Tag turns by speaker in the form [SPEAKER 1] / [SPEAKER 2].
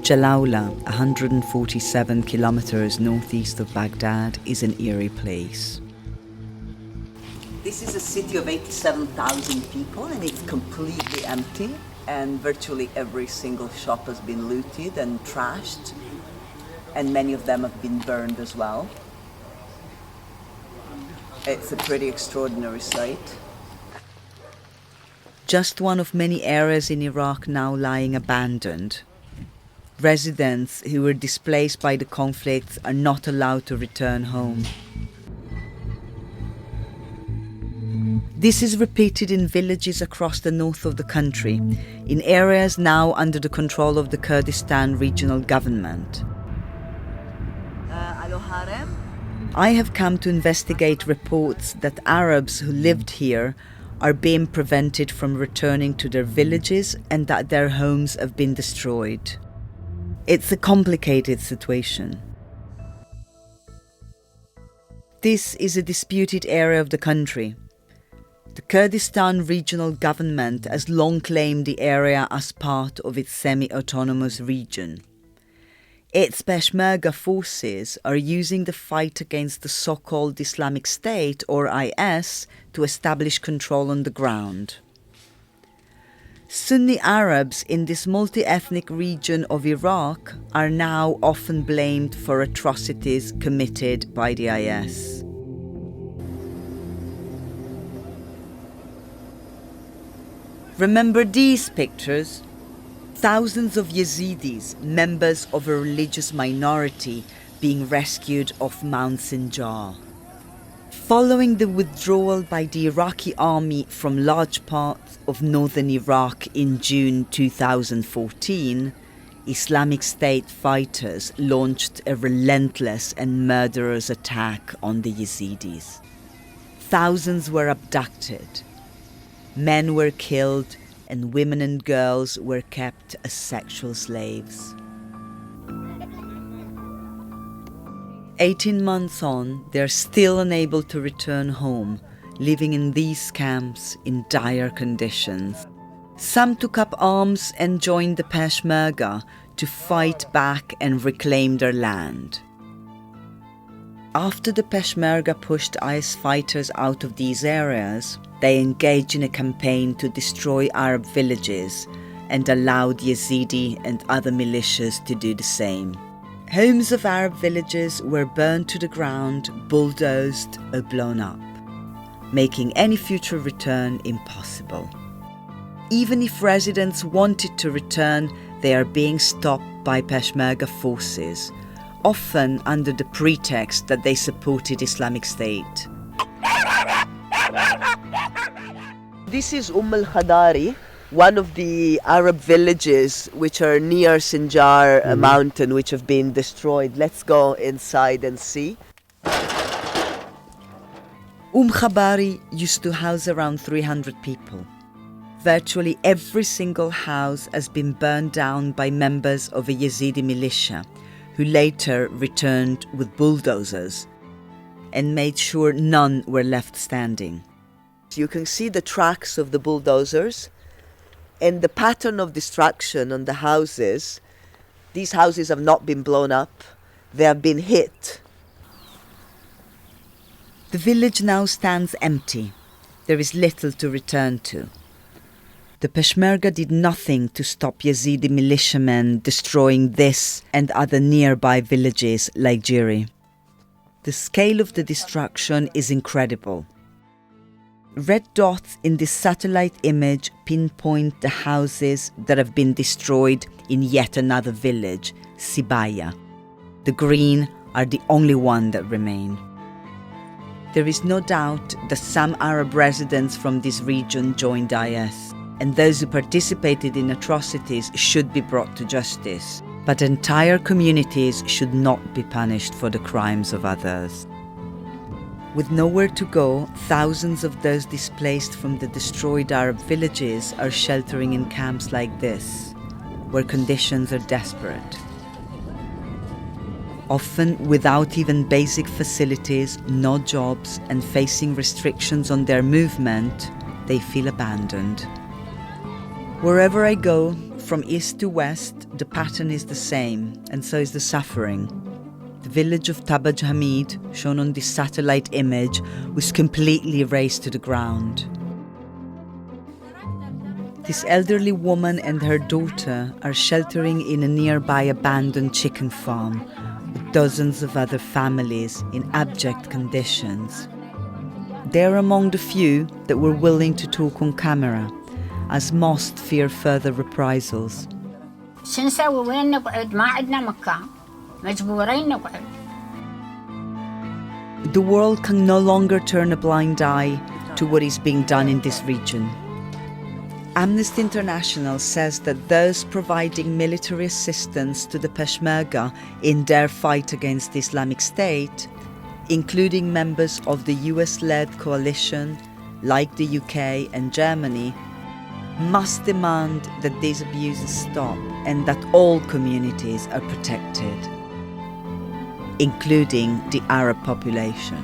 [SPEAKER 1] Jalawla, 147 kilometers northeast of Baghdad, is an eerie place.
[SPEAKER 2] This is a city of 87,000 people and it's completely empty, and virtually every single shop has been looted and trashed, and many of them have been burned as well. It's a pretty extraordinary sight.
[SPEAKER 1] Just one of many areas in Iraq now lying abandoned. Residents who were displaced by the conflicts are not allowed to return home. This is repeated in villages across the north of the country, in areas now under the control of the Kurdistan Regional Government. I have come to investigate reports that Arabs who lived here are being prevented from returning to their villages and that their homes have been destroyed. It's a complicated situation. This is a disputed area of the country. The Kurdistan Regional Government has long claimed the area as part of its semi-autonomous region. Its Peshmerga forces are using the fight against the so-called Islamic State, or IS, to establish control on the ground. Sunni Arabs in this multi-ethnic region of Iraq are now often blamed for atrocities committed by the IS. Remember these pictures? Thousands of Yezidis, members of a religious minority, being rescued off Mount Sinjar. Following the withdrawal by the Iraqi army from large parts of northern Iraq in June 2014, Islamic State fighters launched a relentless and murderous attack on the Yezidis. Thousands were abducted. Men were killed and women and girls were kept as sexual slaves. 18 months on, they are still unable to return home, living in these camps in dire conditions. Some took up arms and joined the Peshmerga to fight back and reclaim their land. After the Peshmerga pushed IS fighters out of these areas, they engaged in a campaign to destroy Arab villages and allowed Yezidi and other militias to do the same. Homes of Arab villages were burned to the ground, bulldozed or blown up, making any future return impossible. Even if residents wanted to return, they are being stopped by Peshmerga forces, often under the pretext that they supported Islamic State.
[SPEAKER 2] This is Umm Khabari, one of the Arab villages which are near Sinjar, a mountain which have been destroyed. Let's go inside and see.
[SPEAKER 1] Khabari used to house around 300 people. Virtually every single house has been burned down by members of a Yezidi militia, who later returned with bulldozers and made sure none were left standing.
[SPEAKER 2] You can see the tracks of the bulldozers and the pattern of destruction on the houses. These houses have not been blown up, they have been hit.
[SPEAKER 1] The village now stands empty. There is little to return to. The Peshmerga did nothing to stop Yezidi militiamen destroying this and other nearby villages like Jiri. The scale of the destruction is incredible. Red dots in this satellite image pinpoint the houses that have been destroyed in yet another village, Sibaya. The green are the only one that remain. There is no doubt that some Arab residents from this region joined IS, and those who participated in atrocities should be brought to justice. But entire communities should not be punished for the crimes of others. With nowhere to go, thousands of those displaced from the destroyed Arab villages are sheltering in camps like this, where conditions are desperate. Often without even basic facilities, no jobs, and facing restrictions on their movement, they feel abandoned. Wherever I go, from east to west, the pattern is the same, and so is the suffering. The village of Tabaj Hamid, shown on this satellite image, was completely razed to the ground. This elderly woman and her daughter are sheltering in a nearby abandoned chicken farm with dozens of other families in abject conditions. They're among the few that were willing to talk on camera, as most fear further reprisals. The world can no longer turn a blind eye to what is being done in this region. Amnesty International says that those providing military assistance to the Peshmerga in their fight against the Islamic State, including members of the US-led coalition like the UK and Germany, must demand that these abuses stop and that all communities are protected, including the Arab population.